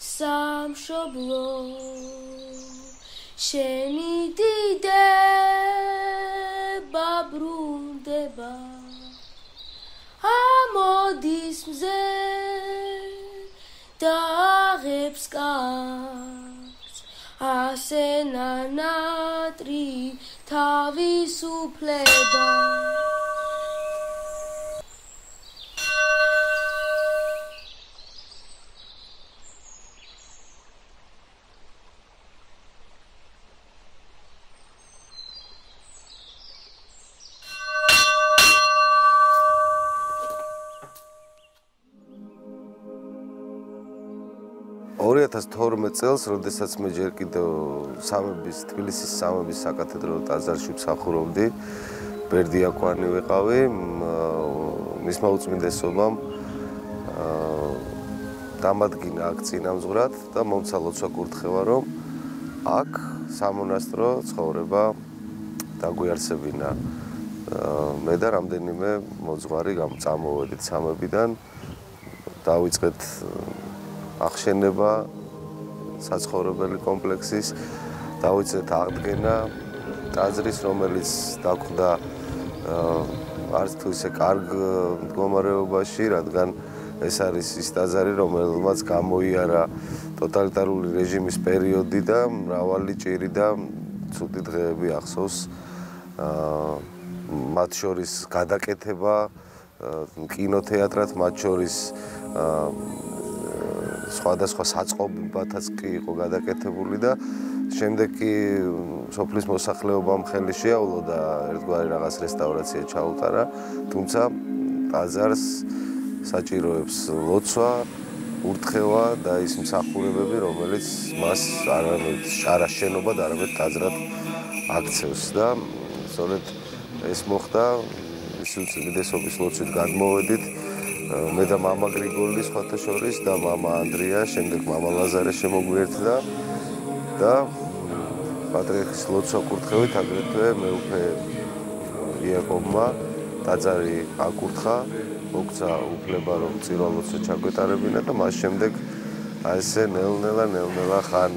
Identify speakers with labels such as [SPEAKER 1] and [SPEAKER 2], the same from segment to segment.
[SPEAKER 1] სამშობლო შენი დიდება ბრუნდება ამოდის მზე და აღებს კარს ასე ნანატრი თავისუფლება
[SPEAKER 2] წელს, როდესაც მე ჯერ კიდევ თბილისის სამების საკათედრო ტაძარში მსახურობდი, ბერდიაკვანი ვიყავი, მისმა უწმინდესობამ დამადგინა აქ წინამძღვრად და მომცა ლოცვა კურთხევა, რომ აქ სამონასტრო ცხოვრება დაგვიარსებინა. მე და რამდენიმე მოძღვარი წამოვედით სამებიდან, დავიწყეთ ახშენება საცხოვრებელი კომპლექსის, დავიწყეთ აღდგენა ტაძრის, რომელიც დაგვხდა არც თუ ისე კარგ მდგომარეობაში, რადგან ეს არის ის ტაძარი, რომელმაც გამოიარა ტოტალიტარული რეჟიმის პერიოდი და მრავალი ჭირი და ცუდი დღეები ახსოვს. მათ შორის გადაკეთება კინოთეატრად, მათ შორის სხვადასხვა საწყობათაც კი იყო გადაკეთებული და შემდეგ კი სოფლის მოსახლეობამ ხელი შეაუვლო და ერთგვარი რაღაც რესტავრაცია ჩაუტარა, თუმცა ტაძარს საჭიროებს ლოცვა, კურთხევა და ის მსახურებები, რომელიც მას არა შენობად, არამედ ტაძრად აქცევს და სწორედ ეს მოხდა, ის უწმინდესობის ლოცვით გადმოვედით. მე და მამა გრიგოლი სხვათა შორის და მამა ანდრია, შემდეგ მამა ლაზარე შემოგვიერთდა და პატრიარქის ლოცვა კურთხევით აგრეთვე მეუფე იაკობმა ტაძარი აკურთხა, მოგცა უფლება რომ წირვა-ლოცვა ჩაგვეტარებინა და მას შემდეგ ასე ნელ-ნელა ხან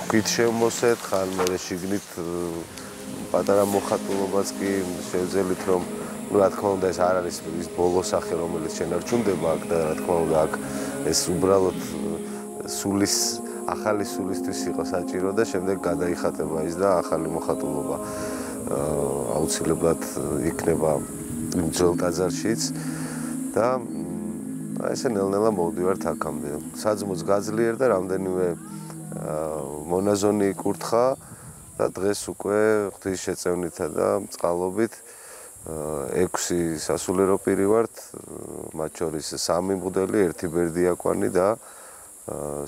[SPEAKER 2] ქვით შევმოსეთ, ხან მე შიგნით პატარა მოხატულობაც კი შევძელით რომ რა თქმა უნდა ეს არ არის ის ბოლო სახე რომელიც შენარჩუნდება აქ და რა თქმა უნდა აქ ეს უბრალოდ ახალი სულისთვის იყო საჭირო და შემდეგ გადაიხატება ის და ახალი მოხატულობა აუცილებლად იქნება იმ ძველ ტაძარშიც და ესე ნელ-ნელა მოვდივართ აქამდე. საძმოც გაძლიერდა, რამდენიმე მონაზონი იკურთხა და დღეს უკვე ღვთის შეწევნითა და წყალობით 6 სასულიერო პირი ვართ, მათ შორის 3 მღვდელი, 1 ბერდიაკვანი და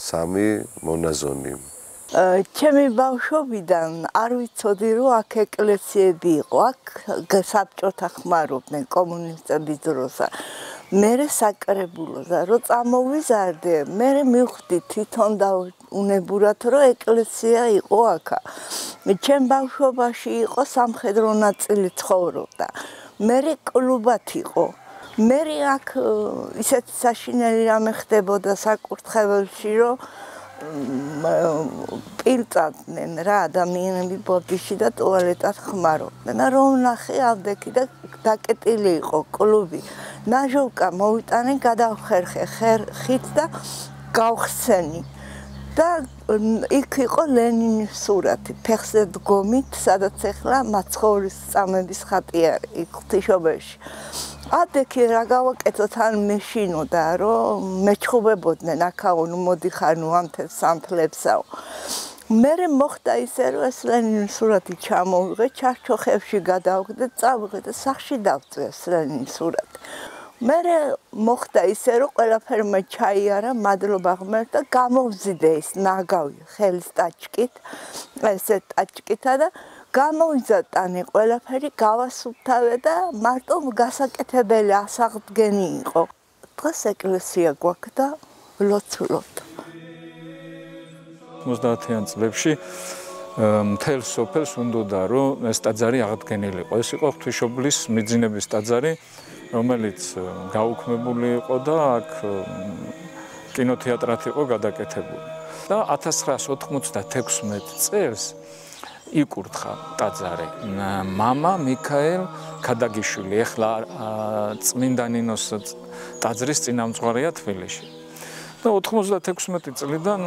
[SPEAKER 2] 3 მონაზონი.
[SPEAKER 3] ჩემი ბავშვობიდან არ ვიცოდი რომ აქ ეკლესიები იყო, აქ საბჭოთა ხმარობდნენ კომუნისტების დროზე. მერე საკრებულოზე რომ წამოვიზარდე, მერე მივხვდი თვითონ დაუნებურად რომ ეკლესია იყო აქ. ჩემ ბავშვობაში იყო სამხედრო ნაწილი ცხოვრობდა. მერე კლუბად იყო. მერე აქ ისეთი საშინელი რამე ხდებოდა საკურთხეველში რომ პილწადნენ რა ადამიანები ბოდიში და ტუალეტად ხმარობდნენ. რომ ნახე ავდექი და დაკეტილი იყო კლუბი. ნაჟოვკა მოვიტანე, გადავხერხე ხით და გავხსენი. და იქ იყო ლენინის სურათი, ფეხზე დგომით, სადაც ახლა მაცხოვრის წამების ხატი არის იქ ღვთისმშობელში. ადექი რა გავაკეთოთ, ან მეშინოდა, რომ მეჩხუბებოდნენ აქაო, მოდიხარ ამ სამთლებსაო. მერე მოხდა ისე, რომ ეს ლენინის სურათი ჩამოვიღე, ჩარჩოხებში გადავხდე, წავიღე და სახში დავწვე ეს ლენინის სურათი. მერე მოხდა ისე, რომ ყველაფერმა ჩაიარა, მადლობა ღმერთს და გამოვზიდე ის ნაგავი ხელის ტაჭკით, ესე ტაჭკითა და გამოვიზატანე ყველაფერი, გავასუფთავე და მარტო გასაკეთებელი ასაღდგენი იყო. დღეს ეკლესია გვაქვს და ვლოცულობთ.
[SPEAKER 4] 90-იან წლებში მთელ სოფელს უნდოდა რომ ეს ტაძარი აღდგენილიყო. ეს იყო ღვთისმშობლის მიძინების ტაძარი. რომელიც გაუქმებული იყო და აქ კინოთეატრად იყო გადაკეთებული. და 1996 წელს იკურთხა ტაძარი მამა მიქაელ ქადაგიშვილი, ეხლა წმინდა ნინოს ტაძრის წინამძღვარია თბილისში. და 96 წლიდან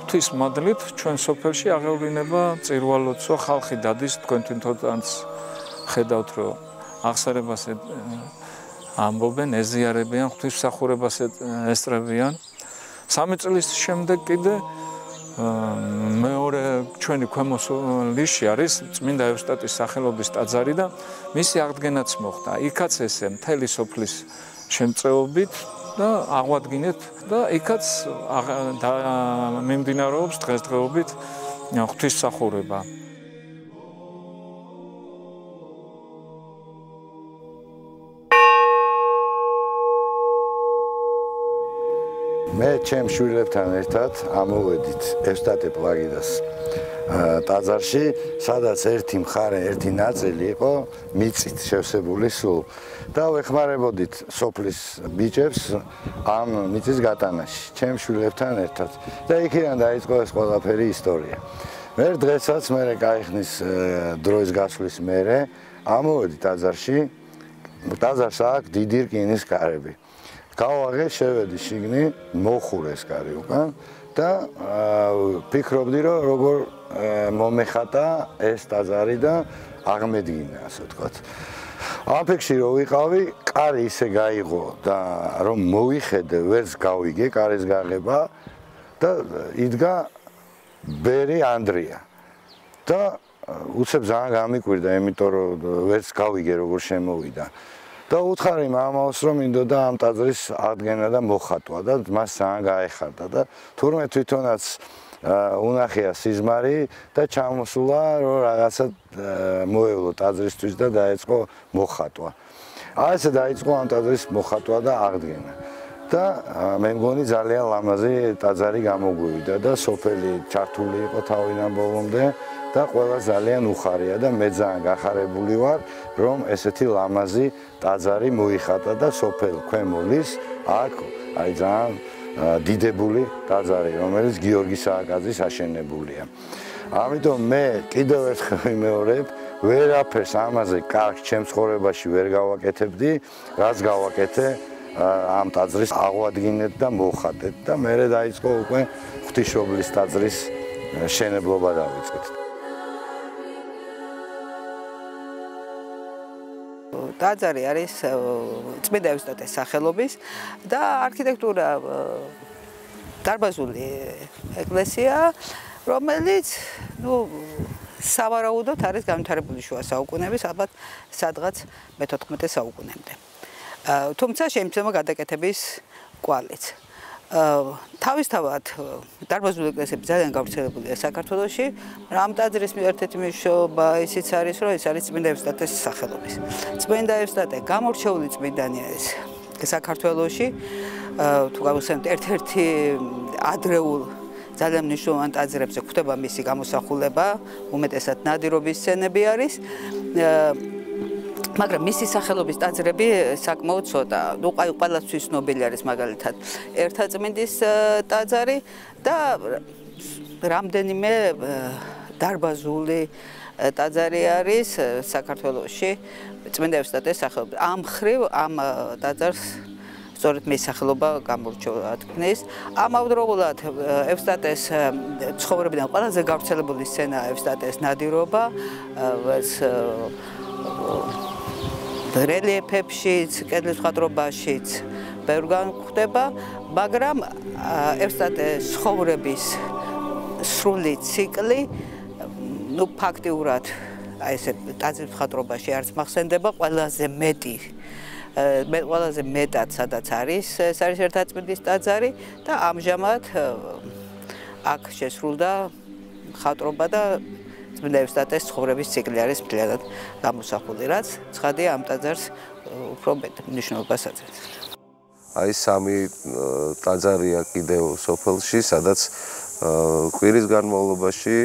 [SPEAKER 4] ღვთის მადლით ჩვენ სოფელში აღევლინება წირვალოცვა, ხალხი დადის, თქვენ თვითონაც ხედავთ, რომ აღსარებას ამბობენ, ეზიარებიან, ღვთისმსახურებას ესწრებიან. 3 წლის შემდეგ კიდე მეორე ჩვენი ქვემოსლისში არის წმინდა ევსტატის სახელობის ტაძარი და მისი აღდგენაც მოხდა. იქაც ესე მთელი სოფლის შემწეობით და აღვადგინეთ და იქაც მიმდინარეობს დღესდღეობით ღვთისმსახურება.
[SPEAKER 5] მე ჩემ შვილებთან ერთად ამოვედით ევსტატე პლაგიდას ტაძარში, სადაც ერთი მხარე, ერთი ნაწილი იყო მიწით შევსებული სულ და ვეხმარებოდით სოფლის ბიჭებს ამ მიწის გატანაში, ჩემ შვილებთან ერთად. და იქიდან დაიწყო ეს ყველაფერი ისტორია. მე დღესაც მე კაიხნის დროის გასვლის მერე ამოვედი ტაძარში. ტაძარს აქვს დიდი რკინის კარები. გავაღე, შევედი შიგნი, მოხურეს კარი უკან და ფიქრობდი, რომ როგორ მომეხატა ეს ტაძარი და აღმედგინა, ასე ვთქვათ. ამ ფიქრში რო ვიყავი, კარი ისე გაიღო და რომ მოვიხედე, ვერც გავიგე კარის გაღება და იდგა ბერი ანდრია. და უცებ ძალიან გამიკვირდა, იმიტომ რომ ვერც გავიგე როგორ შემოვიდა. და უთხარი მამაოს, რომ მინდოდა ამ ტაძრის აღდგენა და მოხატვა და მას ძალიან გაეხარდა და თურმე თვითონაც უნახია სიზმარი და ჩამოსულა, რომ რაღაცა მოევლო ტაძრისთვის და დაეწყო მოხატვა. ასე დაიწყო ამ ტაძრის მოხატვა და აღდგენა. და მე მგონი ძალიან ლამაზი ტაძარი გამოგვივიდა და სოფელი ჩართული იყო თავიდან ბოლომდე და ყველა ძალიან უხარია და მე ძალიან გახარებული ვარ, რომ ესეთი ლამაზი ტაძარი მოიხატა და სოფელ ქვემოლის აქ აი ძალიან დიდებული ტაძარი, რომელიც გიორგი სააკაძის აშენებულია. ამიტომ მე კიდევ ერთხელ ვიმეორებ, ვერაფერს ამაზე კარგ ჩემ ცხოვრებაში ვერ გავაკეთებდი, რაც გავაკეთე ამ ტაძრის აღვადგინეთ და მოხატეთ და მერე დაიწყო უკვე ღვთისმშობლის ტაძრის შენებლობა დავიწყეთ.
[SPEAKER 3] ტაძარი არის წმინდა ევსტატეს სახელობის და არქიტექტურა დარბაზული ეკლესია, რომელიც სავარაუდოდ არის განვითარებული შუა საუკუნეების, ალბათ სადღაც მე-14 საუკუნემდე. თუმცა შემცემო გადაკეთების კვალიც. თავისთავად დარბაზული ეკლესიები ძალიან გავრცელებულია საქართველოში. ამ ტაძრის ერთ-ერთი მნიშვნელობა ისიც არის, რომ ეს არის წმინდა ევსტატეს სახელობის. წმინდა ევსტატე გამორჩეული წმინდანი არის საქართველოში. თუ გავუსწრებთ ერთ-ერთი ადრეულ ძალიან მნიშვნელოვან ტაძრებზე გვხვდება მისი გამოსახულება, უმეტესად ნადირობის სცენები არის. მაგრამ მისი სახელობის ტაძრები საკმაოდ ცოტა. ყველასთვის ცნობილი არის მაგალითად ერთაწმინდის ტაძარი და რამდენიმე დარბაზული ტაძარი არის საქართველოში წმინდა ევსტატეს სახელობის. ამ ხრივ ამ ტაძარს სწორედ მის სახელობა გამორჩეულად ქმნის. ამავდროულად ევსტატეს ცხოვრებიდან ყველაზე გავრცელებული სცენაა ევსტატეს ნადირობა, რელიეფებშიც, კედლის მხატვრობაშიც ბევრგან გვხვდება, მაგრამ ევსტატეს ცხოვრების სრული ციკლი ფაქტიურად აი ესე ტაძრის მხატვრობაში არც მახსენდება, ყველაზე მეტად სადაც არის, ეს არის ერთაწმინდის ტაძარი და ამჟამად აქ შესრულდა მხატვრობა და წმინდა ევსტატეს ცხოვრების ციკლი არის მთლიანად გამოსახული, რაც ცხადია ამ ტაძარს უფრო მეტ მნიშვნელობას აძლევს.
[SPEAKER 2] აი სამი ტაძარია კიდევ სოფელში, სადაც კვირის განმავლობაში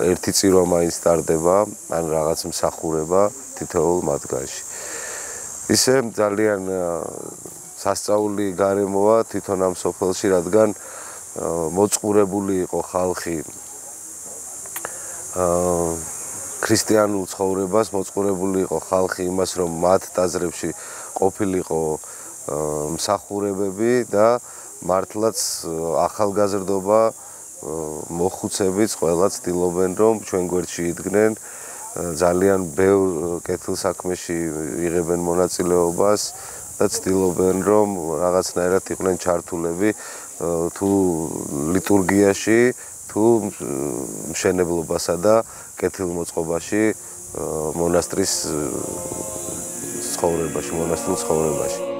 [SPEAKER 2] ერთი წირვა მაინც ტარდება, ან რაღაც მსახურება თითოეულ მათგანში. ისე ძალიან სასწაული გარემოა თვითონ ამ სოფელში, რადგან მოწყურებული იყო ხალხი ქრისტიანულ ცხოვრებას, მოწყურებული იყო ხალხი იმას, რომ მათ ტაძრებში ყოფილიყო მსახურებები და მართლაც ახალგაზრდობა მოხუცებიც ყველა ცდილობენ, რომ ჩვენ გვერდში იდგნენ, ძალიან ბევრ კეთილსაქმეში იღებენ მონაწილეობას და ცდილობენ, რომ რაღაცნაირად იყვნენ ჩართულები თუ ლიტურგიაში, თუ მშენებლობასა და კეთილმოწყობაში მონასტრის ცხოვრებაში, მონასტრულ ცხოვრებაში.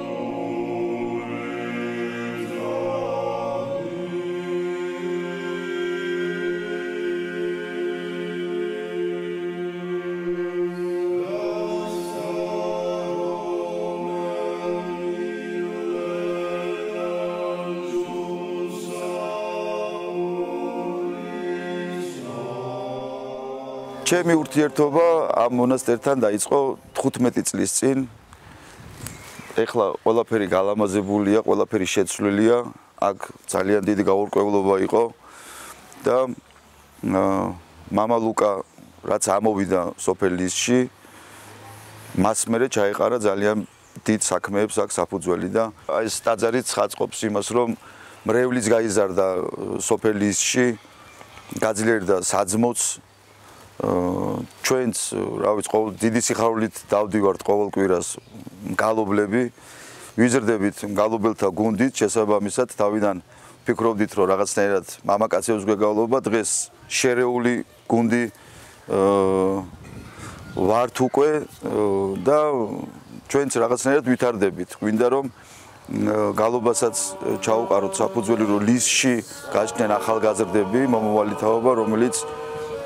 [SPEAKER 6] ჩემი ურთიერთობა ამ მონასტერთან დაიწყო 15 წლის წინ. ეხლა ყველაფერი გალამაზებულია, ყველაფერი შეცვლილია. აქ ძალიან დიდი გაურკვევლობა იყო და მამა ლუკა რაც ამოვიდა სოფელ ლისში, მას მერე ჩაეყარა ძალიან დიდ საქმეებს აქ საფუძველი და აი ეს ტაძარიც ხაწყობს იმას, რომ მრევლიც გაიზარდა სოფელ ლისში, გაძლიერდა საძმოც ჩვენც, რა ვიცი, ყოველ დიდი სიხარულით დავდივართ ყოველ კვირას მგალობლები, ვიზრდებით მგალობელთა გუნდით, შესაბამისად თავიდან ფიქრობდით, რომ რაღაცნაირად მამაკაცებს გვეგავლობა, დღეს შერეული გუნდი ვართ უკვე და ჩვენც რაღაცნაირად ვითარდებით. გვინდა რომ გალობასაც ჩაუყაროთ საფუძველი, რომ ლისში გაჩნდნენ ახალგაზრდები, მომავალი თაობა, რომელიც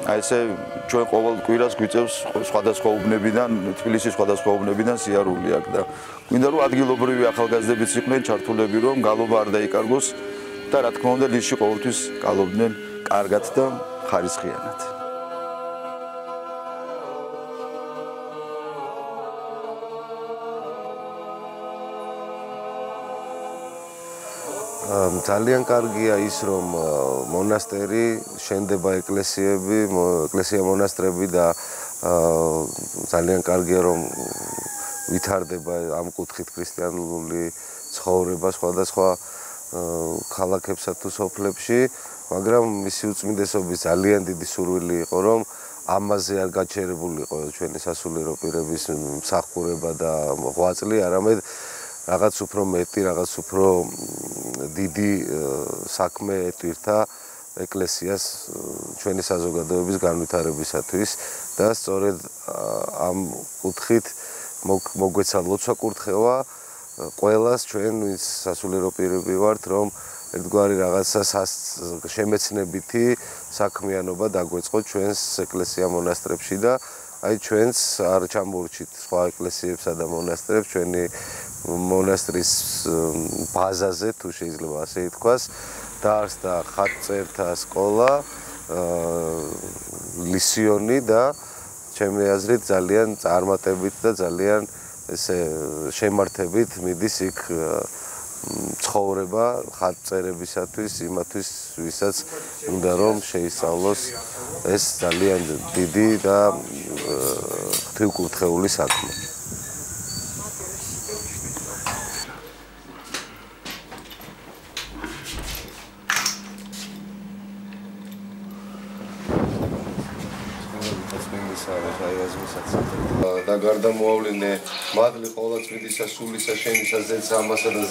[SPEAKER 6] აი ესე ჩვენ ყოველ კვირას გვიწევს სხვადასხვა უბნებიდან, თბილისის სხვადასხვა უბნებიდან სიარული აქ და გვინდა რომ ადგილობრივი ახალგაზრდებიც იყვნენ ჩართულები, რომ გალობა არ დაიკარგოს და რა თქმა უნდა ლისში ყოველთვის გალობდნენ კარგად და ხარისხიანად.
[SPEAKER 2] ძალიან კარგია ის, რომ მონასტერი შენდება ეკლესია მონასტრები და ძალიან კარგია, რომ ვითარდება ამ კუთხით ქრისტიანული ცხოვრება სხვადასხვა ქალაქებსა თუ სოფლებში, მაგრამ მისი უწმინდესობის ძალიან დიდი სურვილი იყო, რომ ამაზე არ გაჩერებულიყო ჩვენი სასულიერო პირების მსახურება და ღვაწლი, არამედ რაღაც უფრო მეტი, რაღაც უფრო დიდი საქმე ეტვირთა ეკლესიას ჩვენი საზოგადოების განვითარებისათვის და სწორედ ამ კუთხით მოგვეცა ლოცვა კურთხევა ყველას ჩვენ ვინც სასულიერო პირები ვართ, რომ ერთგვარი რაღაცა შემეცნებითი საქმიანობა დაგვეწყოთ ჩვენს ეკლესია მონასტრებში და აი ჩვენს არ ჩამორჩით სხვა ეკლესიებსა და მონასტრებს, ჩვენი მონასტრის ბაზაზე, თუ შეიძლება ასე ითქვას, დაარსდა ხატწერთა სკოლა, ლისიონი და ჩემი აზრით ძალიან წარმატებით და ძალიან ესე შემართებით მიდის იქ ცხოვრება ხატწერებისათვის, იმათვის, ვისაც უნდა რომ შეისწავლოს ეს ძალიან დიდი და ღვთივკურთხეული საქმე. და გარდა მოავლინე მადლი ყოვლადწმიდისა სულისა შენისა ზეც ამასა და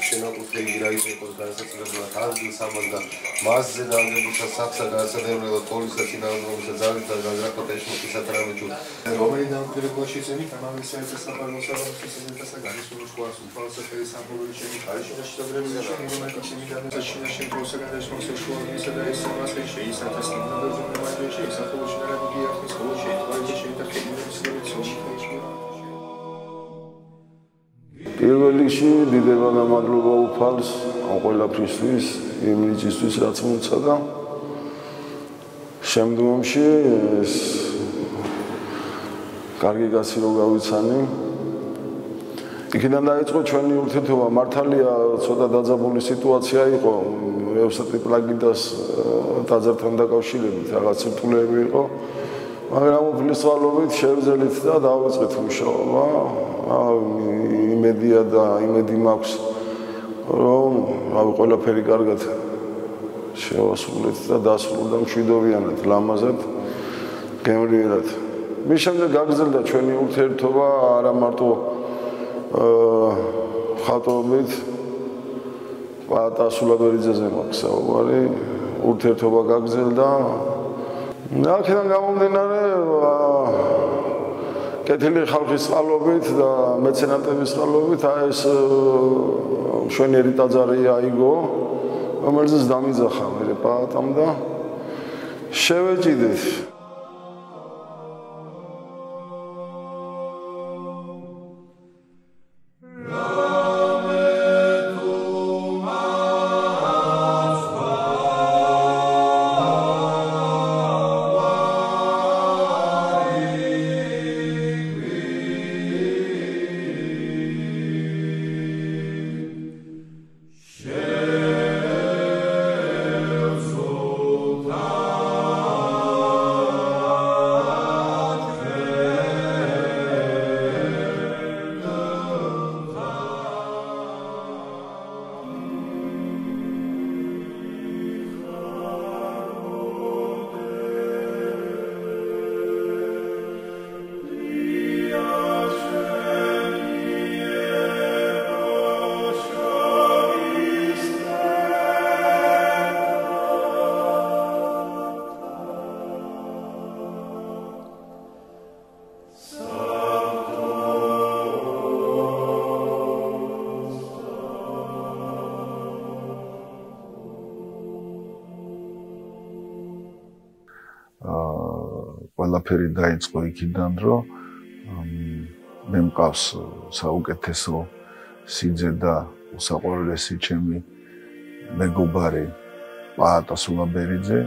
[SPEAKER 2] შენაკუთრებული რა იყოს განსაცდელად ადგილს ამას და მასზე დაგებუთა საფსა განსადევნელად პოლისა წინააღმდეგობისა ძალით და გაზრახოთ ეშმოკისა ტრამეჩუ რომელი დამკვირვებელში წინით ამავე საერთო საფარმოსავლის სისტემასა განისურვოს ყავს უფალსა ფერის სამბოლოი შენი ხარიში და შედაგრებული შენი რომელი სიმიდანეა შენი შენ პროსაგანეს მოსეშუალისა და ეს მასე შეისათა სტანდარტული მაგიში შეისახო შენარაგი ახის ხოლო შეიძლება შეიძლება
[SPEAKER 7] პირველ რიგში დიდება და მადლობა უფალს ამ ყველაფრისთვის, იმ ნიჭისთვის, რაც მომწოდა. შემდგომში ეს კარგი კაცი რო გავიცანი, იქიდან დაიწყო ჩვენი ურთიერთობა. მართალია ცოტა დაძაბული სიტუაცია იყო ევსტატი პლაგიდას ტაძართან დაკავშირებით, რაღაც სირთულეები იყო. მაგრამ უფლისწვალობით შევძელით და დავიწყეთ მუშაობა. იმედია და იმედი მაქვს, რომ ყველაფერი კარგად შევასრულეთ და დასრულდა მშვიდობიანად, ლამაზად, გემრიელად. მის შემდეგ გაგრძელდა ჩვენი ურთიერთობა არა მარტო ხატობით პაატა სულაბერიძეზე მაქვს საუბარი, ურთიერთობა გაგრძელდა. აქედან გამომდინარე კეთილი ხალხის წყალობით და მეცენატების წყალობით ეს მშვენიერი ტაძარი აიგო, რომელზეც დამიძახა მე პაატამ და შევეჭიდეთ. ყველაფერი დაიწყო იქიდან, რომ მე მყავს საუკეთესო სიძე და უსაყვარლესი ჩემი მეგობარი პაატა სულაბერიძე,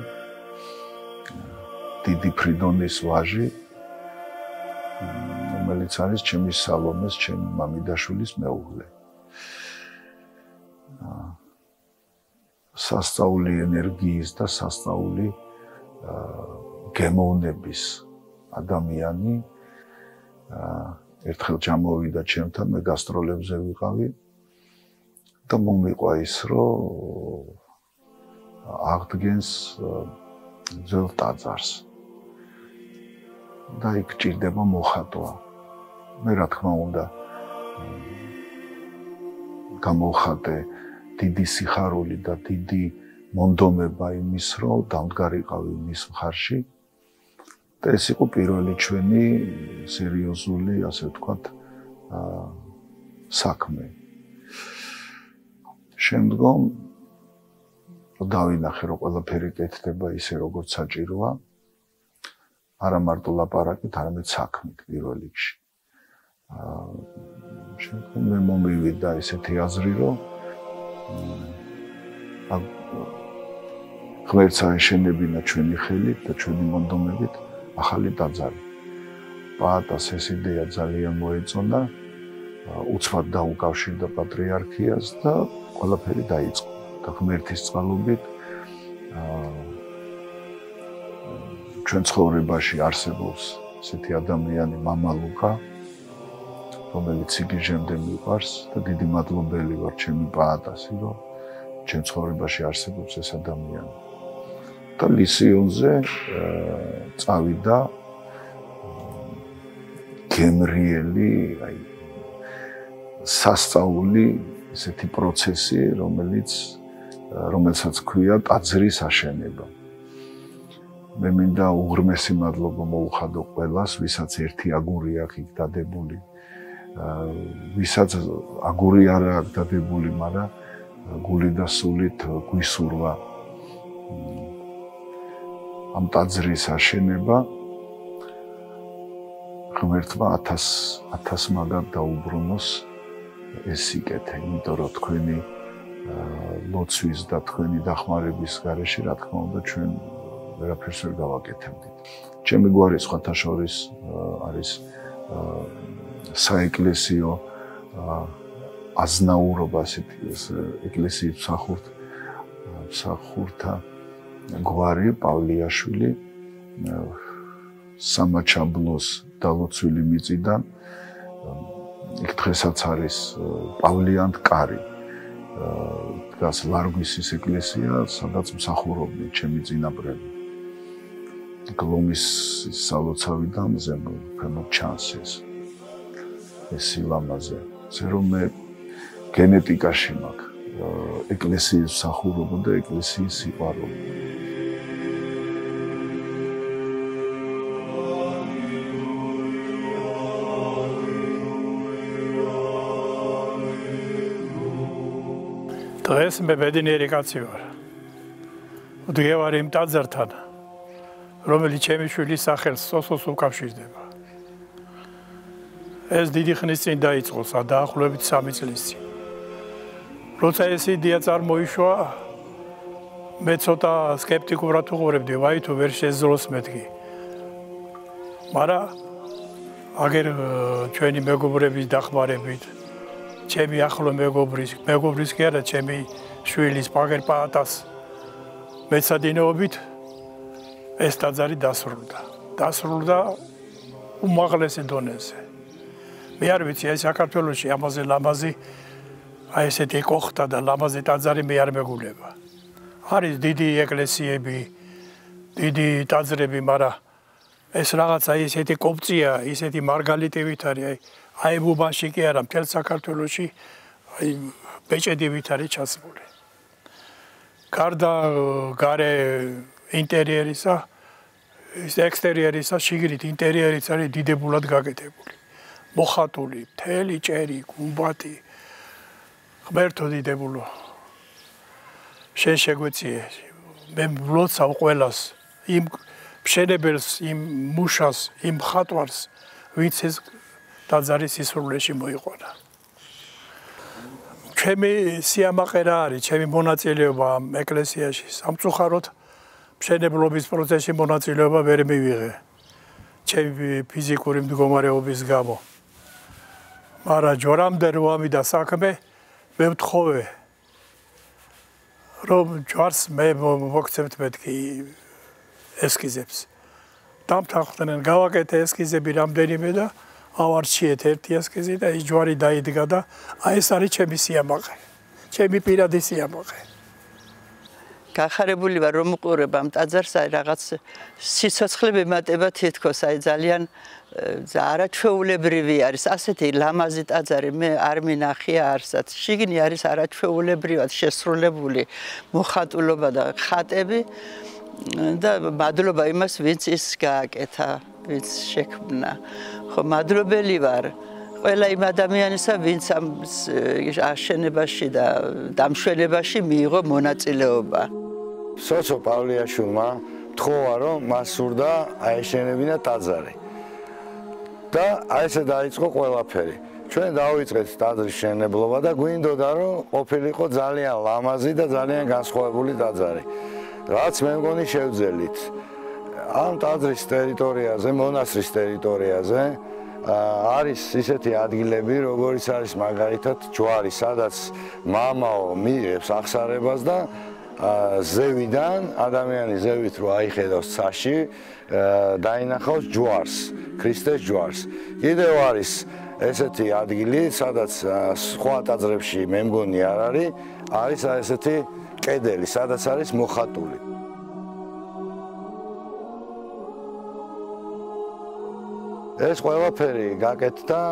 [SPEAKER 7] დიდი ფრიდონის ვაჟი, რომელიც არის ჩემი სალომეს, ჩემი მამიდაშვილის მეუღლე. სასწაული ენერგიის და სასწაული გემოვნების ადამიანი. ერთხელ ჩამოვიდა ჩემთან, მე გასტროლებზე ვიყავი და მომიყვა ის, რომ აღდგენს ძველ ტაძარს და იქ ჭირდება მოხატვა. მე რა თქმა უნდა გამოვხატე დიდი სიხარული და დიდი მონდომება იმის, რომ დამდგარიყავი მის მხარში. და ეს იყო პირველი ჩვენი სერიოზული, ასე ვთქვათ, საქმე. შემდგომ დავინახე, რომ ყველაფერი კეთდება ისე, როგორც საჭიროა. არა მარტო ლაპარაკით, არამედ საქმით პირველ რიგში. შემდგომ მე მომივიდა ესეთი აზრი, რომ ღმერთს აეშენებინა ჩვენი ხელით და ჩვენი მონდომებით ახალი ტაძარი. პაატას ეს იდეა ძალიან მოეწონა, უცბად დაუკავშირდა პატრიარქიას და ყველაფერი დაიწყო. და ღმერთის წყალობით ჩვენ ცხოვრებაში არსებობს ესეთი ადამიანი მამა ლუკა, რომელიც სიგიჟემდე მიყვარს და დიდი მადლობელი ვარ ჩემი პაატასი, რომ ჩვენ ცხოვრებაში არსებობს ეს ადამიანი. და ლისიონზე წავიდა გემრიელი, სასწაული ესეთი პროცესი, რომელსაც ქვია ტაძრის აშენება. მე მინდა უღრმესი მადლობა მოუხადო ყველას, ვისაც ერთი აგური აქვს იქ დადებული, ვისაც აგური არ აქვს დადებული, მაგრამ გული და სულით გვისურვა ამ ტაძრის აშენება. ღმერთმა 1000 მაგარ დაუბრუნოს ეს სიკეთე, იმიტომ რომ თქვენი ლოცვის და თქვენი დახმარების გარეშე, რა თქმა უნდა, ჩვენ ვერაფერს ვერ გავაკეთებდით. ჩემი გვარი სხვათა შორის არის საეკლესიო აზნაურობა ასეთი ეკლესიის მსახურთა გვარი პავლიაშვილი სამაჩაბლოს დალოცვილი მიწიდან იქ დღესაც არის პავლიანტკარი დგას ლარგვისის ეკლესია სადაც მსახურობდნენ ჩემი წინაპრები გლომის სალოცავიდან ზემოთ ქვემოთ ჩანს ეს სილამაზე ზე რომ მე გენეტიკაში მაქვს ეკლესიის მსახურობა და ეკლესიის სიყვარული
[SPEAKER 8] დღეს მე ბედნიერი კაცი ვარ. ვდგევარ იმ ტაძართან, რომელიც ჩემი შვილის სახელს სოსოს უკავშირდება. ეს დიდი ხნის წინ დაიწყო, დაახლოებით 3 წლის წინ. როცა ეს იდეა წარმოიშვა, მე ცოტა სკეპტიკურად უყურებდი, ვაი თუ ვერ შეძლოს მეთქი. მაგრამ აგერ ჩვენი მეგობრების დახმარებით ჩემი ახლო მეგობრის კი არა, ჩემი შვილის პაგერ პაატას მეცადინეობით ეს ტაძარი დასრულდა უმაღლესი დონეზე. მე არ ვიცი, აი საქართველოში ამაზე ლამაზი აი ესეთი კოხტა და ლამაზი ტაძარი მე არ მეგულება. არის დიდი ეკლესიები, დიდი ტაძრები, მაგრამ ეს რაღაცა ისეთი კოპწია, ისეთი მარგალიტივით არის, აი ბუბაში კი არა, მთელ საქართველოში აი ბეჭედივით არის ჩასმული. გარდა გარე ინტერიერისა, ის ექსტერიერისა, შიგნით ინტერიერიც არის დიდებულად გაკეთებული. მოხატული, მთელი ჭერი, გუმბათი, ღმერთო დიდებულო. შენ შეგვეციე, მე ვლოცავ ყველას, იმ მშენებელს, იმ მუშას, იმ მხატვარს, ვინც ეს ტაძარი სისრულეში მოიყვანა. ჩემი სიამაყე რა არის, ჩემი მონაწილეობა ამ ეკლესიაში, სამწუხაროდ მშენებლობის პროცესში მონაწილეობა ვერ მივიღე. ჩემი ფიზიკური მდგომარეობის გამო. მაგრამ ჯვარამდე რო ამიდა საქმე, მე ვთხოვე, რომ ჯვარს მე მოგცემთ მეთქი ესკიზებს. დამთანხმდნენ, გავაკეთე ესკიზები რამდენიმე და ავარჩიეთ ერთი ესკიზი და ის ჯვარი დაიდგა და აი ეს არის ჩემი სიამაყე, ჩემი პირადი სიამაყე.
[SPEAKER 3] გახარებული ვარ რომ უყურებ ამ ტაძარს, აი რაღაც სიცოცხლე მემატება თითქოს, აი ძალიან არაჩვეულებრივი არის, ასეთი ლამაზი ტაძარი მე არ მინახია არსად. შიგნი არის არაჩვეულებრივად შესრულებული მოხატულობა და ხატები და მადლობა იმას, ვინც ის გააკეთა, ვინც შექმნა. ხო, მადლობელი ვარ ყველა იმ ადამიანისა, ვინც ამ აშენებაში და დამშვენებაში მიიღო მონაწილეობა. სოცო პავლიაშვილმა თხოვა, რომ მას სურდა აეშენებინა ტაძარი. და აი ესე დაიწყო ყველაფერი. ჩვენ დავიწყეთ ტაძრის მშენებლობა და გვინდოდა, რომ ყოფილიყო ძალიან ლამაზი და ძალიან განსხვავებული ტაძარი. რაც მე მგონი შევძელით. ამ ტაძრის ტერიტორიაზე, მონასტრის ტერიტორიაზე არის ისეთი ადგილები, როგორიც არის მაგალითად ჯვარი, სადაც მამაო მიიღებს აღსარებას და ზევიდან, ადამიანი ზევით რო აიხედავს ცაში, დაინახავს ჯვარს, ქრისტეს ჯვარს. კიდევ არის ესეთი ადგილი, სადაც სხვა ტაძრებში მე მგონი არ არის ესეთი კედელი, სადაც არის მოხატული. ეს ყველაფერი გაკეთდა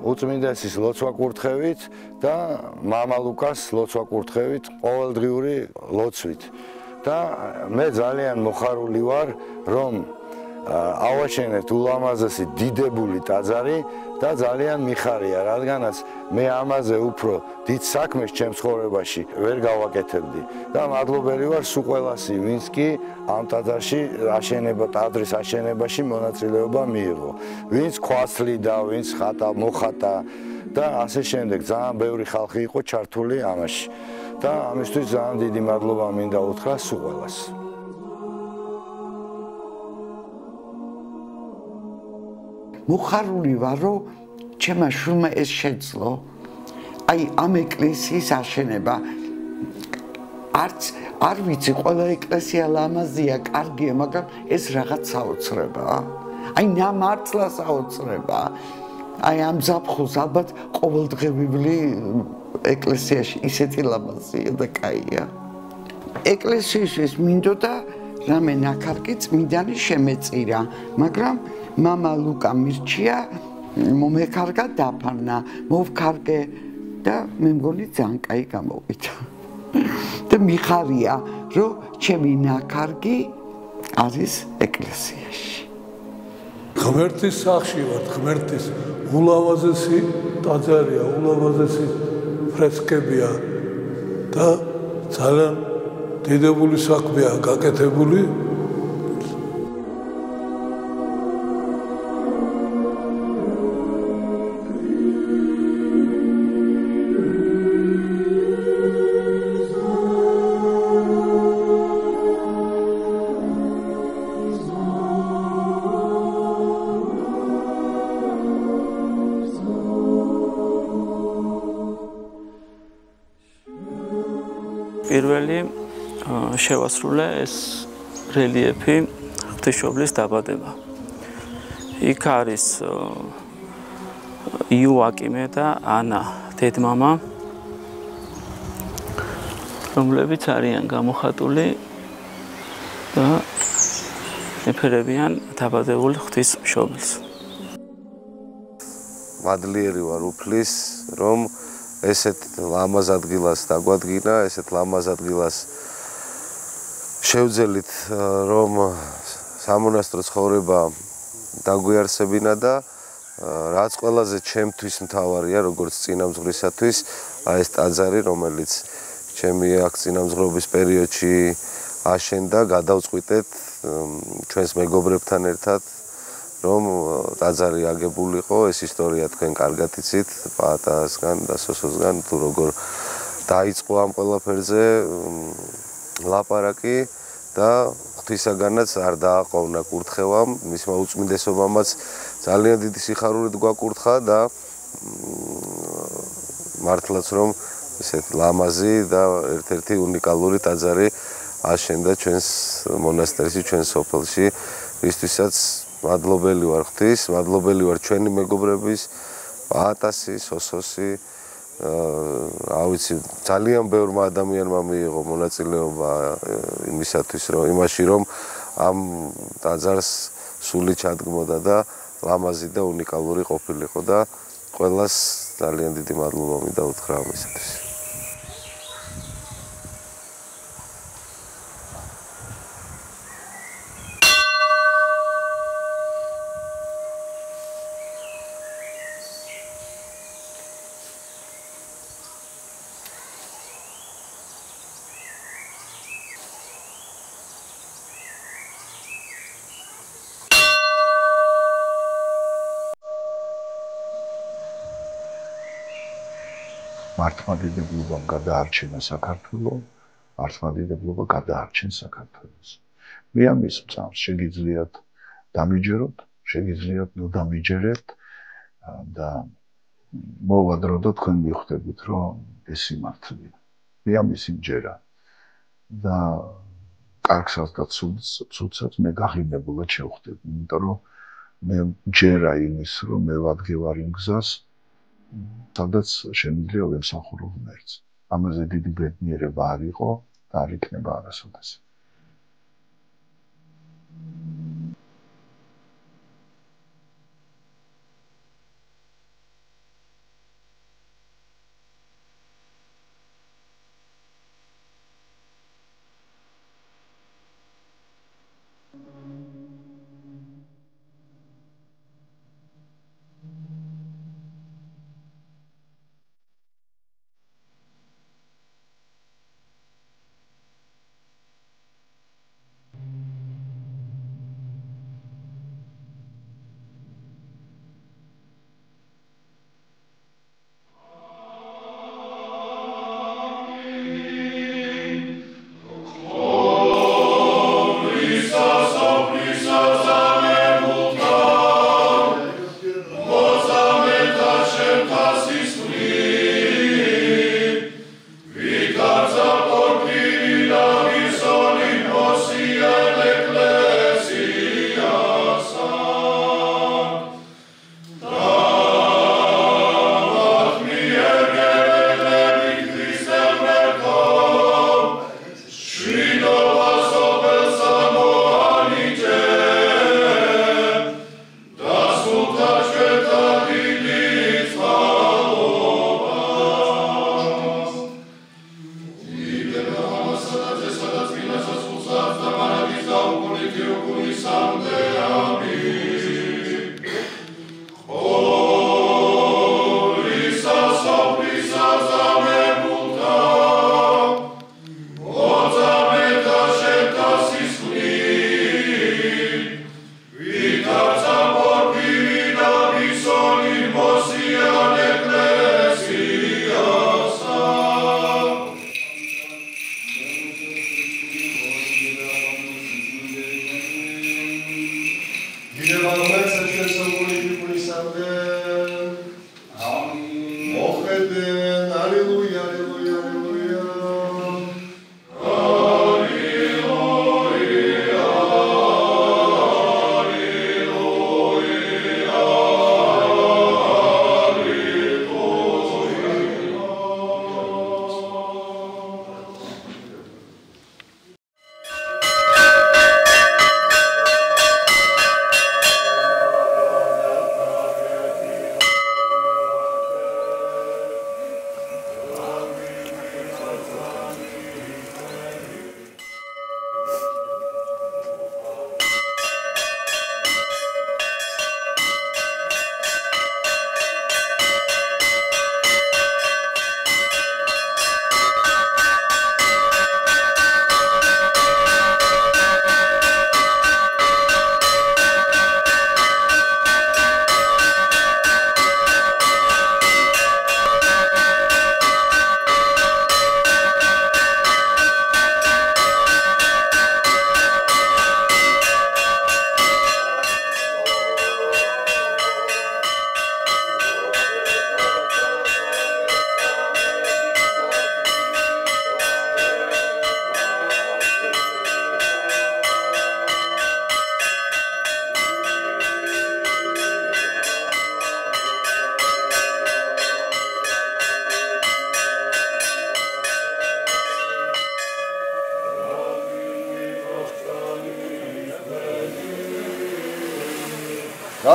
[SPEAKER 3] უწმინდესის ლოცვა-კურთხევით და მამა ლუკას ლოცვა-კურთხევით, ყოველდღიური ლოცვით. და მე ძალიან მოხარული ვარ, რომ ავაშენეთ ულამაზესი დიდებული ტაძარი და ძალიან მიხარია, რადგანაც მე ამაზე უფრო დიდ საქმეს ჩემ ცხოვრებაში ვერ გავაკეთებდი. და მადლობელი ვარ სულ ყველასი, ვინც კი ამ ტაძარში ტაძრის აშენებაში მონაწილეობა მიიღო. ვინც ქვაცლიდა, ვინც მოხატა და ასე შემდეგ. ძალიან ბევრი ხალხი იყო ჩართული ამაში. და ამისთვის ძალიან დიდი მადლობა მინდა უთხრა სულ ყველას.
[SPEAKER 9] მოხარული ვარ, რომ ჩემმა შვილმა ეს შეძლო აი ამ ეკლესიის აშენება არ ვიცი, ყველა ეკლესია ლამაზია, კარგია, მაგრამ ეს რაღაც საოცრებაა. აი ნამართლა საოცრებაა. აი ამ ზაფხულს ალბათ ყოველდღიურული ეკლესიაში ისეთი ლამაზია და კაია. ეკლესიისთვის მინდოდა რამე ნაქარკი წმინდანი შემეწირა, მაგრამ მამა ლუკა მირჩია მომეკარგა დაფარნა, მოვქარგე და მე მგონი ძალიან კაი გამოვიდა. და მიხარია, რომ ჩემი ნაქარგი არის ეკლესიაში.
[SPEAKER 10] ღმერთის სახში ვარ, ღმერთის ულამაზესი ტაძარია, ულამაზესი ფრესკებია და ძალიან დიდებული საქმეა გაკეთებული.
[SPEAKER 11] პირველი შევასრულე ეს რელიეფი ღვთისმშობლის დაბადება. იქ არის იოაკიმე და ანა დედმამა, რომლებიც არიან გამოხატული და ეფერებიან დაბადებული ღვთისმშობელს.
[SPEAKER 2] მადლიერი ვარ უფლის, რომ ესეთ ლამაზ ადგილას დაგვადგინა, ესეთ ლამაზ ადგილას შევძელით, რომ სამონასტრო ცხოვრება დაგვიარსებინა და რაც ყველაზე ჩემთვის მთავარია, როგორც წინამძღვრისათვის, ეს ტაძარი, რომელიც ჩემი აქ წინამძღვრობის პერიოდში აშენდა, გადავწყვიტეთ ჩვენს მეგობრებთან ერთად, რომ ტაძარი აგებულიყო, ეს ისტორია თქვენ კარგად იცით, პაატასგან და სოსოსგან, თუ როგორ დაიწყო ამ ყველაფერზე ლაპარაკი და ღვთისაგანაც არ დააყოვნა კურთხევამ, მისმა უწმინდესობამაც ძალიან დიდი სიხარულით გვაკურთხა და მართლაც რომ ესეთ ლამაზი და ერთ-ერთი უნიკალური ტაძარი აშენდა ჩვენს მონასტერში, ჩვენს სოფელში, ისთვისაც მადლობელი ვარ ღვთის, მადლობელი ვარ ჩვენი მეგობრების, პაატასი, სოსოსი, ავიცი, ძალიან ბევრმა ადამიანმა მიიღო მონაწილეობა იმაში, რომ ამ ტაძარს სული ჩადგმოდა და ლამაზი და უნიკალური ყოფილიყო და ყველას ძალიან დიდი მადლობა მინდა უთხრა ამისათვის.
[SPEAKER 7] მართლმადიდებლობამ გადაარჩენა საქართველო, მართლმადიდებლობა გადაარჩენს საქართველოს. მე ამის წამს შეგიძლიათ დამიჯეროთ, შეგიძლიათ ნოდამიჯერებთ და მოვადრო და თქვენ მიხვდებით, რომ ეს სიმართლეა. მე ამის იმჯერა და კარგსაც და ცუდსაც მე გაღიმებულად შევხვდები, იმიტომ რომ მე ჯერა იმის, რომ მე ვადგევარ იმ გზას, სადაც შემიძლია ვემსახურო ღმერთს. ამაზე დიდი ბედნიერება არ იყო და არ იქნება არასოდეს.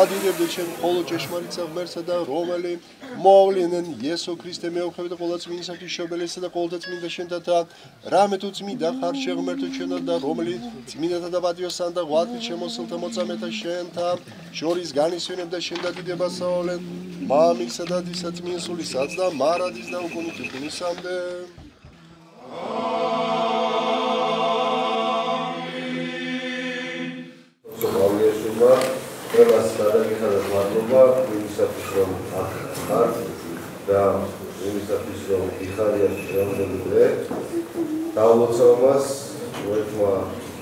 [SPEAKER 12] გადიდები ჩემ ხოლო ჭეშმარიტ ღმერთსა და რომელი მოვლენენ იესო ქრისტე მეუღლე და ყველა წმინდისათვის შობელისა და ყოველთა წმინდა შენთა რამე თუ წმინდა ხარ შეღმერთო ჩვენო და რომელი წმინდათა და პატიოსთან და ღვაწლით შემოსულთა მოწამეთა შენთა შორის განისვენებ და შენ და დიდებას აოლენ მამისა და დისა წმინსულისაც და მარადის და უკუნით უკუნისამდე
[SPEAKER 2] ყველას გადაგიხადოთ მადლობა იმისათვის რომ აქ ხარ და იმისათვის რომ იხარიათ რამდენი დღე დავლოცავებას ერთმა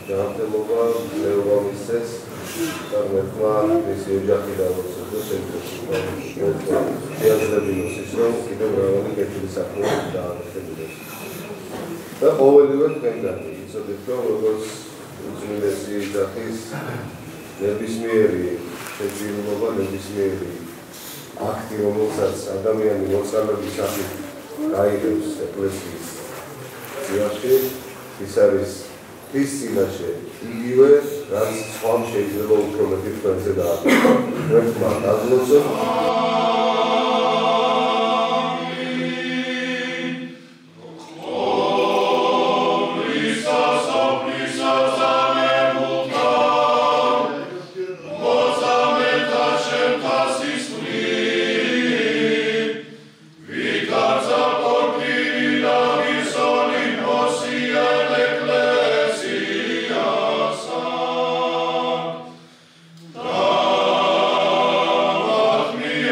[SPEAKER 2] ჯანმრთელობა მეუბნება მისცეს და ერთმა მისი ოჯახი დავლოცდეს ერთმა შეაძლებინოს ის რომ კიდევრავალი კეთილი საქმე დაამტკიცებინოს და ყოველივე თქვენგან იცოდეთ რომ როგორც უძველესი ძახის ნებისმიერი შეძირულობა, ნებისმიერი აქტი, რომელსაც ადამიანი მოწამების სახით გაიგებს ეკლესიის წინაშე, ის არის ის წინაშე იგივე, რაც სხვამ შეიძლება უფრო მეტი თქვენზე დააკეთოს. ერთმა დაგლოცოთ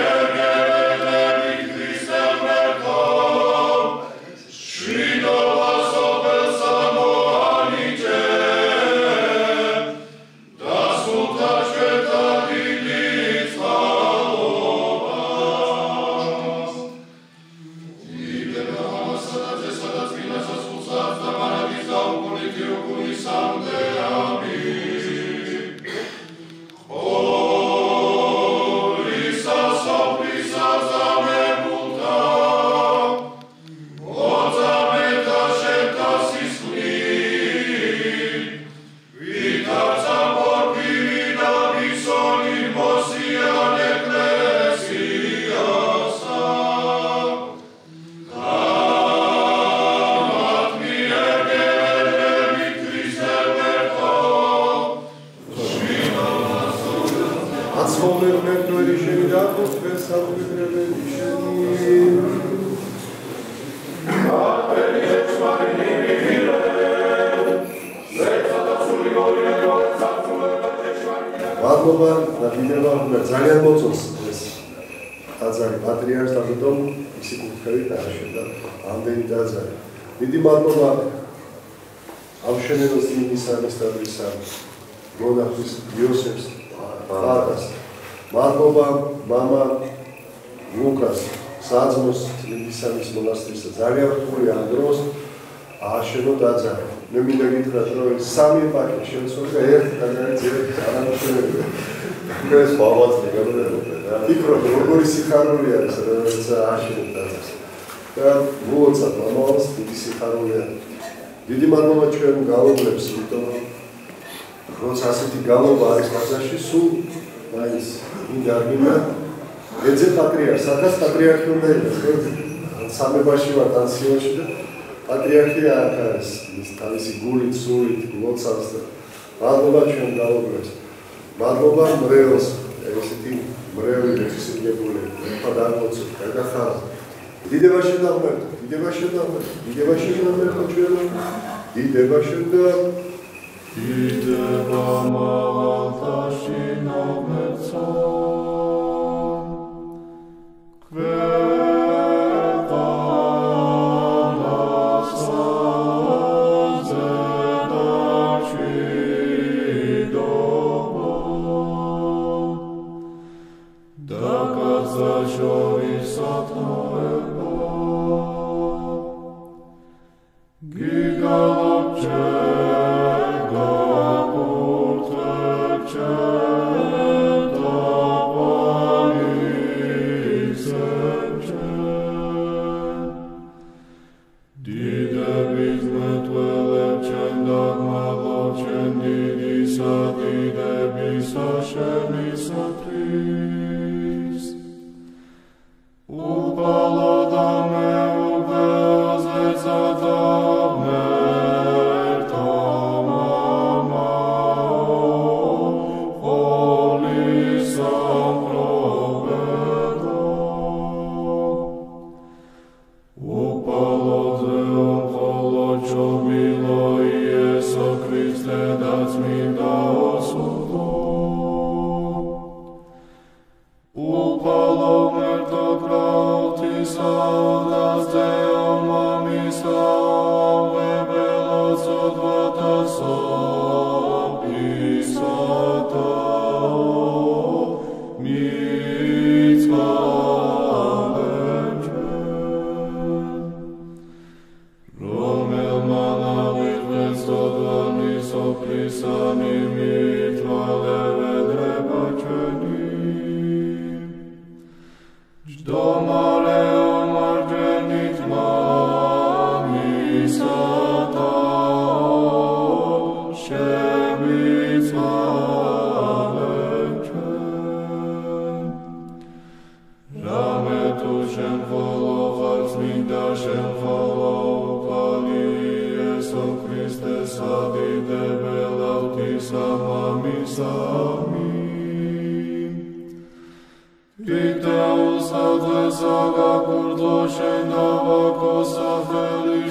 [SPEAKER 13] Yeah.
[SPEAKER 12] გასწავლე ღმერთველი შენი და ხუთვეს სამკვიდრებელი შენი მადლობა და დიდება ძალიან მოწონს ეს ტაძარი პატრიარქს ამიტომ ისი კუთხევით ააშენდა ამდენი ტაძარი. დიდი მადლობა ამშენებელს მინისტრს და მონახვის იოსებს პატას. მადლობა მამა ლუკას საძმოს მინისტრის მონასტრის ძალიან რთული ამ დროს ააშენო ტაძარი. მე მინდა გითხრათ რომ სამი პაკეტი შემცველი და ერთი ტაძარი ძირით არამშენებელი. ეს ბავშვი გამოდიოდა. იქ როგორი სიხარული არის რომელიც ააშენებს ტაძარს. და მოუწევთ მამაოს დიდი სიხარული არის. დიდი მადლობა ჩვენ გალობლებს, იმიტომ რომ როცა ასეთი გალობა არის ტაძარში, სულ მაინც მინდა არ მინდა ეძე პატრიარქს, სადაც პატრიარქი უნდა იყოს, ხო? სამებაში ვარ ან სიონში და პატრიარქი აქ არის, ის თავისი გულით, სულით, ლოცავს და მადლობა ჩვენ გალობლებს. მადლობა მრევლს, ესეთი მრევლი მეხსიერებული, ერთად აღმოცოთ, გადახარ. დიდება შენდა ღმერთო, დიდება შენდა ღმერთო, დიდება შენდა ღმერთო ჩვენ, დიდება შენდა დიდება მაღალთაში ნომერცო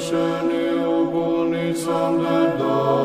[SPEAKER 13] Sheni, Ubuni, Sandeda.